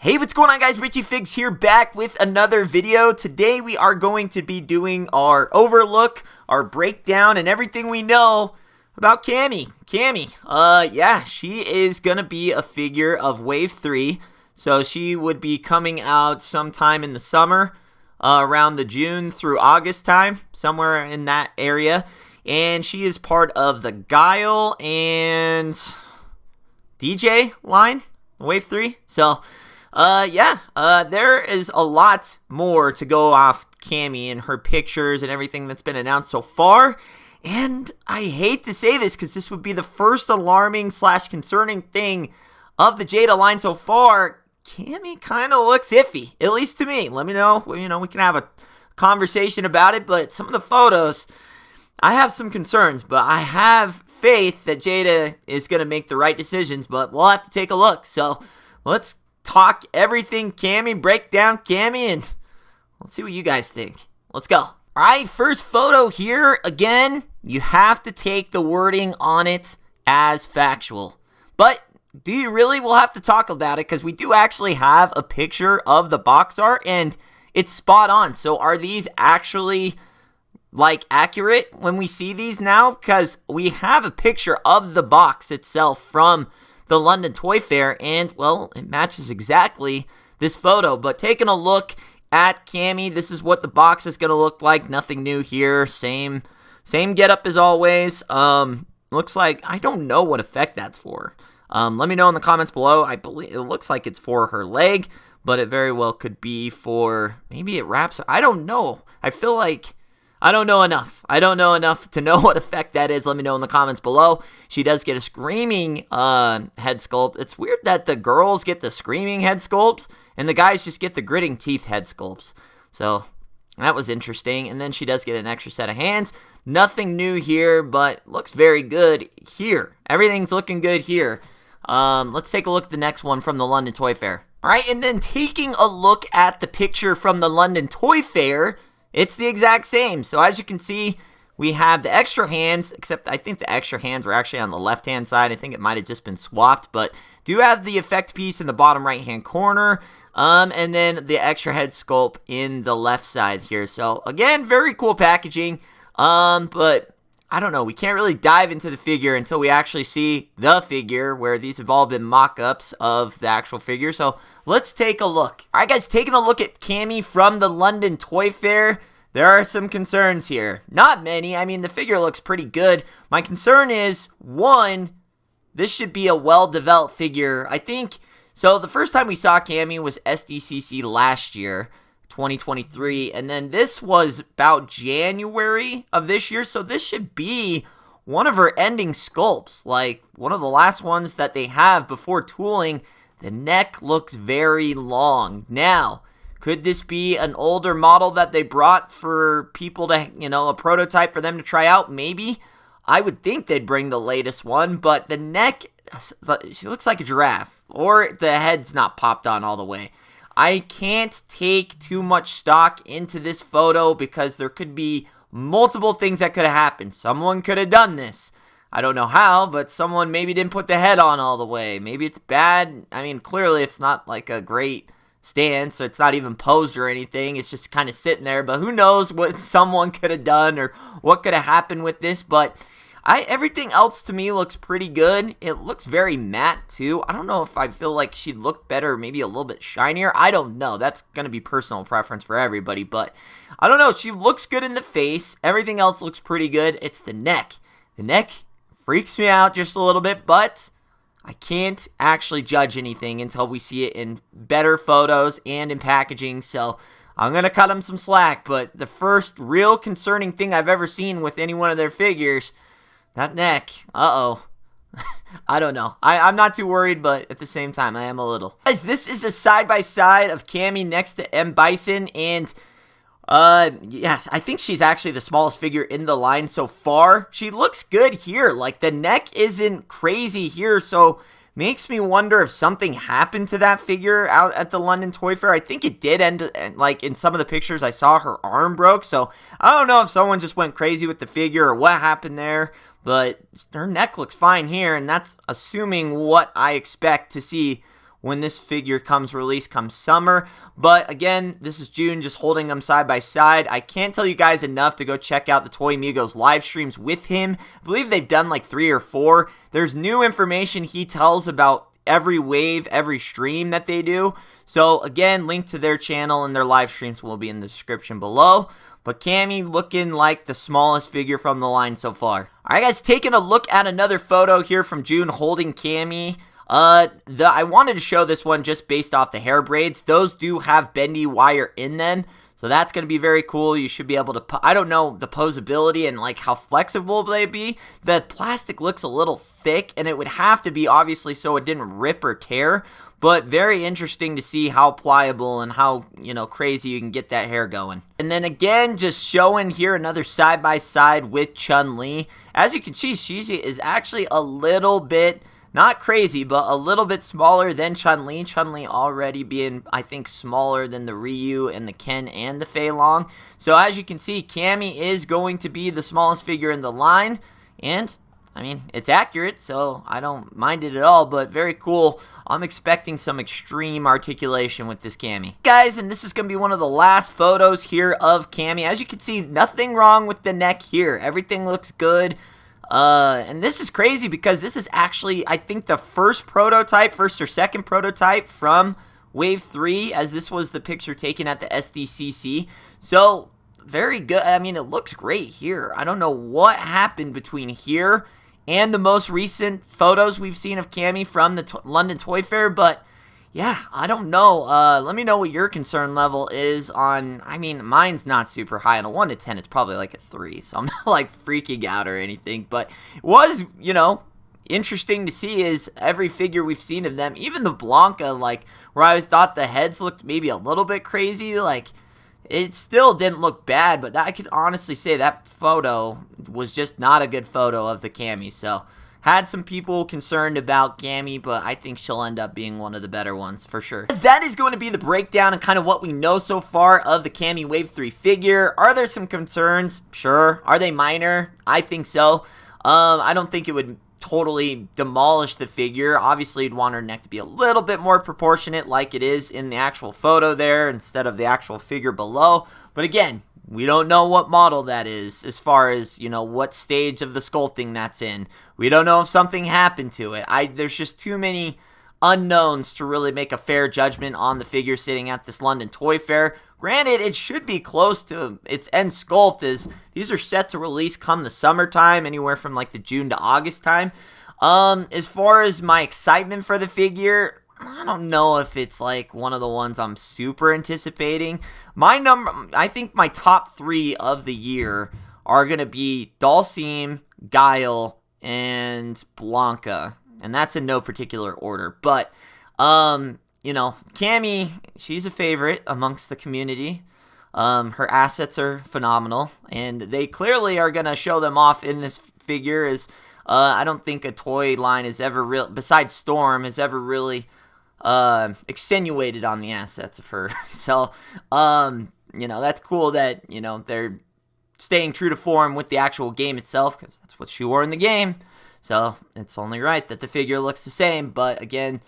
Hey, what's going on, guys? Richie Figs here, back with another video. Today we are going to be doing our overlook, our breakdown, and everything we know about Cammy. Yeah, she is gonna be a figure of Wave 3. So she would be coming out sometime in the summer, around the June through August time, somewhere in that area. And she is part of the Guile and DJ line, Wave 3. So there is a lot more to go off Cammy and her pictures and everything that's been announced so far. And I hate to say this because this would be the first alarming / concerning thing of the Jada line so far. Cammy kind of looks iffy, at least to me. Let me know. We can have a conversation about it, but some of the photos, I have some concerns, but I have faith that Jada is going to make the right decisions, but we'll have to take a look. So let's talk everything Cammy, break down Cammy, and let's see what you guys think. Let's go. All right, first photo here. Again, you have to take the wording on it as factual. But do you really? We'll have to talk about it because we do actually have a picture of the box art and it's spot on. So are these actually accurate when we see these now? Because we have a picture of the box itself from the London Toy Fair, and, well, it matches exactly this photo. But taking a look at Cammy, this is what the box is going to look like. Nothing new here. Same getup as always. Looks like, I don't know what effect that's for. Let me know in the comments below. I believe it looks like it's for her leg, but it very well could be for, maybe it wraps. I don't know. I feel like I don't know enough. I don't know enough to know what effect that is. Let me know in the comments below. She does get a screaming head sculpt. It's weird that the girls get the screaming head sculpts and the guys just get the gritting teeth head sculpts. So that was interesting. And then she does get an extra set of hands. Nothing new here, but looks very good here. Everything's looking good here. Let's take a look at the next one from the London Toy Fair. All right, and then taking a look at the picture from the London Toy Fair, it's the exact same. So as you can see, we have the extra hands, except I think the extra hands were actually on the left-hand side. I think it might have just been swapped, but do have the effect piece in the bottom right-hand corner, and then the extra head sculpt in the left side here. So again, very cool packaging, but I don't know. We can't really dive into the figure until we actually see the figure, where these have all been mock-ups of the actual figure. So let's take a look. All right, guys, taking a look at Cammy from the London Toy Fair, there are some concerns here. Not many. I mean, the figure looks pretty good. My concern is, one, this should be a well-developed figure. I think, so the first time we saw Cammy was SDCC last year, 2023, and then this was about January of this year, so this should be one of her ending sculpts, like one of the last ones that they have before tooling. The neck looks very long. Now, could this be an older model that they brought for people to, a prototype for them to try out? Maybe. I would think they'd bring the latest one, but the neck, she looks like a giraffe, or the head's not popped on all the way. I can't take too much stock into this photo because there could be multiple things that could have happened. Someone could have done this. I don't know how, but someone maybe didn't put the head on all the way. Maybe it's bad. I mean, clearly it's not like a great stance, so it's not even posed or anything. It's just kind of sitting there, but who knows what someone could have done or what could have happened with this. But everything else to me looks pretty good. It looks very matte too. I don't know if I feel like she'd look better, maybe a little bit shinier. I don't know. That's going to be personal preference for everybody, but I don't know. She looks good in the face. Everything else looks pretty good. It's the neck. The neck freaks me out just a little bit, but I can't actually judge anything until we see it in better photos and in packaging, so I'm going to cut them some slack. But the first real concerning thing I've ever seen with any one of their figures, that neck, I don't know. I'm not too worried, but at the same time, I am a little. Guys, this is a side-by-side of Cammy next to M. Bison, and yes, I think she's actually the smallest figure in the line so far. She looks good here. Like, the neck isn't crazy here, so makes me wonder if something happened to that figure out at the London Toy Fair. I think it did end, like, in some of the pictures I saw, her arm broke, so I don't know if someone just went crazy with the figure or what happened there. But her neck looks fine here, and that's assuming what I expect to see when this figure comes released come summer. But again, this is June, just holding them side by side. I can't tell you guys enough to go check out the Toy Migos live streams with him. I believe they've done like 3 or 4. There's new information he tells about every wave, every stream that they do. So again, link to their channel and their live streams will be in the description below. But Cammy looking like the smallest figure from the line so far. Alright guys, taking a look at another photo here from June holding Cammy. I wanted to show this one just based off the hair braids. Those do have bendy wire in them. So that's going to be very cool. You should be able to, I don't know the posability and like how flexible they be. The plastic looks a little thick and it would have to be obviously so it didn't rip or tear. But very interesting to see how pliable and how, crazy you can get that hair going. And then again, just showing here another side by side with Chun-Li. As you can see, she is actually a little bit, not crazy, but a little bit smaller than Chun-Li. Chun-Li already being, I think, smaller than the Ryu and the Ken and the Fei Long. So as you can see, Cammy is going to be the smallest figure in the line. And, I mean, it's accurate, so I don't mind it at all, but very cool. I'm expecting some extreme articulation with this Cammy. Guys, and this is going to be one of the last photos here of Cammy. As you can see, nothing wrong with the neck here. Everything looks good. And this is crazy because this is actually, I think, the first or second prototype from Wave 3, as this was the picture taken at the SDCC. So, very good. I mean, it looks great here. I don't know what happened between here and the most recent photos we've seen of Cammy from the London Toy Fair, but yeah, I don't know. Let me know what your concern level is on, I mean, mine's not super high. On a 1 to 10, it's probably like a 3, so I'm not like freaking out or anything, but it was, interesting to see is every figure we've seen of them, even the Blanca, like, where I thought the heads looked maybe a little bit crazy, like, it still didn't look bad, but I could honestly say that photo was just not a good photo of the Cammy. So, had some people concerned about Cammy, but I think she'll end up being one of the better ones for sure. That is going to be the breakdown and kind of what we know so far of the Cammy Wave 3 figure. Are there some concerns? Sure. Are they minor? I think so. I don't think it would totally demolish the figure. Obviously, you'd want her neck to be a little bit more proportionate like it is in the actual photo there instead of the actual figure below. But again, we don't know what model that is as far as, what stage of the sculpting that's in. We don't know if something happened to it. There's just too many unknowns to really make a fair judgment on the figure sitting at this London Toy Fair. Granted, it should be close to its end sculpt, as these are set to release come the summertime, anywhere from like the June to August time. As far as my excitement for the figure, I don't know if it's like one of the ones I'm super anticipating. I think my top 3 of the year are going to be Dhalsim, Guile, and Blanca. And that's in no particular order. But, Cammy, she's a favorite amongst the community. Her assets are phenomenal. And they clearly are going to show them off in this figure. As I don't think a toy line has ever besides Storm, has ever really extenuated on the assets of her. So, that's cool that, they're staying true to form with the actual game itself, because that's what she wore in the game. So, it's only right that the figure looks the same. But again,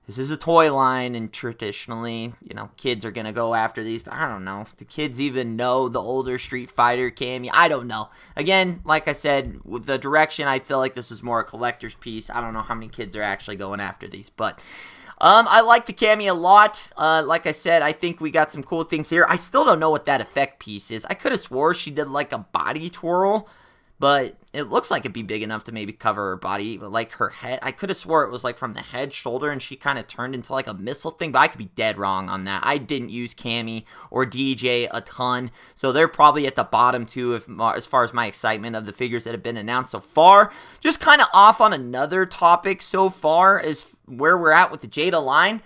this is a toy line, and traditionally, kids are going to go after these. But I don't know if the kids even know the older Street Fighter Cammy. I don't know. Again, like I said, with the direction, I feel like this is more a collector's piece. I don't know how many kids are actually going after these. But I like the Cammy a lot. Like I said, I think we got some cool things here. I still don't know what that effect piece is. I could have swore she did like a body twirl, but it looks like it'd be big enough to maybe cover her body, like her head. I could have swore it was like from the head, shoulder, and she kind of turned into like a missile thing, but I could be dead wrong on that. I didn't use Cammy or DJ a ton, so they're probably at the bottom too as far as my excitement of the figures that have been announced so far. Just kind of off on another topic so far is where we're at with the Jada line.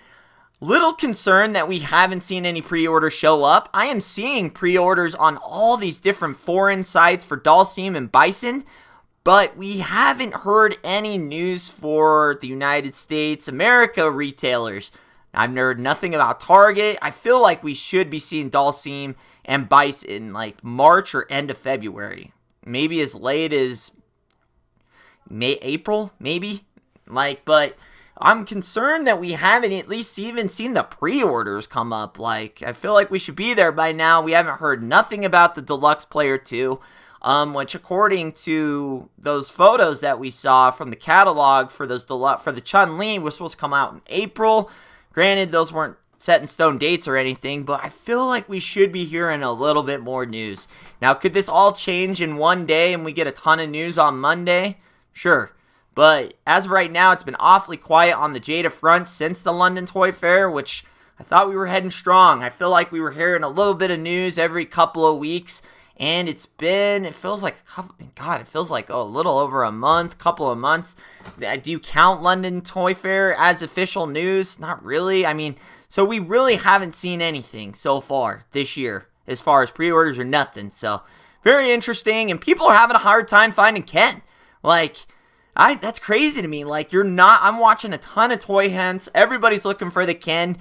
Little concerned that we haven't seen any pre-orders show up. I am seeing pre-orders on all these different foreign sites for Dhalsim and Bison, but we haven't heard any news for the United States, America retailers. I've heard nothing about Target. I feel like we should be seeing Dhalsim and Bison like March or end of February. Maybe as late as April, maybe. But I'm concerned that we haven't at least even seen the pre-orders come up. Like, I feel like we should be there by now. We haven't heard nothing about the Deluxe Player 2, which according to those photos that we saw from the catalog for those for the Chun-Li was supposed to come out in April. Granted, those weren't set in stone dates or anything, but I feel like we should be hearing a little bit more news. Now, could this all change in one day and we get a ton of news on Monday? Sure. But as of right now, it's been awfully quiet on the Jada front since the London Toy Fair, which I thought we were heading strong. I feel like we were hearing a little bit of news every couple of weeks, and it feels like a little over a month, couple of months. Do you count London Toy Fair as official news? Not really. I mean, so we really haven't seen anything so far this year as far as pre-orders or nothing. So very interesting, and people are having a hard time finding Ken. Like, that's crazy to me. Like, I'm watching a ton of toy hunts. Everybody's looking for the Ken.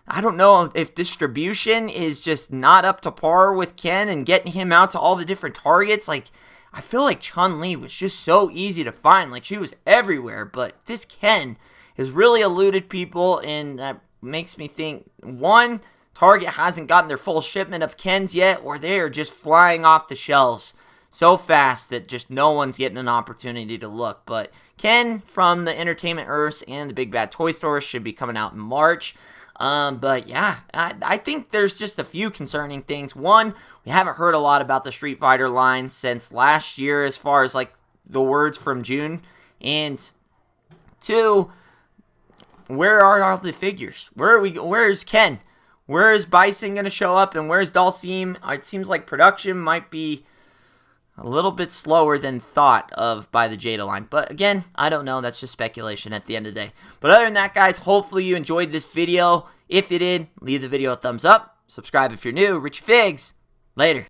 I don't know if distribution is just not up to par with Ken and getting him out to all the different targets. Like, I feel like Chun-Li was just so easy to find. Like, she was everywhere. But this Ken has really eluded people, and that makes me think, one, Target hasn't gotten their full shipment of Kens yet, or they're just flying off the shelves so fast that just no one's getting an opportunity to look. But Ken from the Entertainment Earths and the Big Bad Toy Store should be coming out in March. But yeah, I think there's just a few concerning things. One, we haven't heard a lot about the Street Fighter line since last year as far as like the words from June. And two, where are all the figures? Where's Ken? Where is Bison going to show up, and where's Dhalsim? It seems like production might be a little bit slower than thought of by the Jada line. But again, I don't know. That's just speculation at the end of the day. But other than that, guys, hopefully you enjoyed this video. If you did, leave the video a thumbs up. Subscribe if you're new. Richie Figs. Later.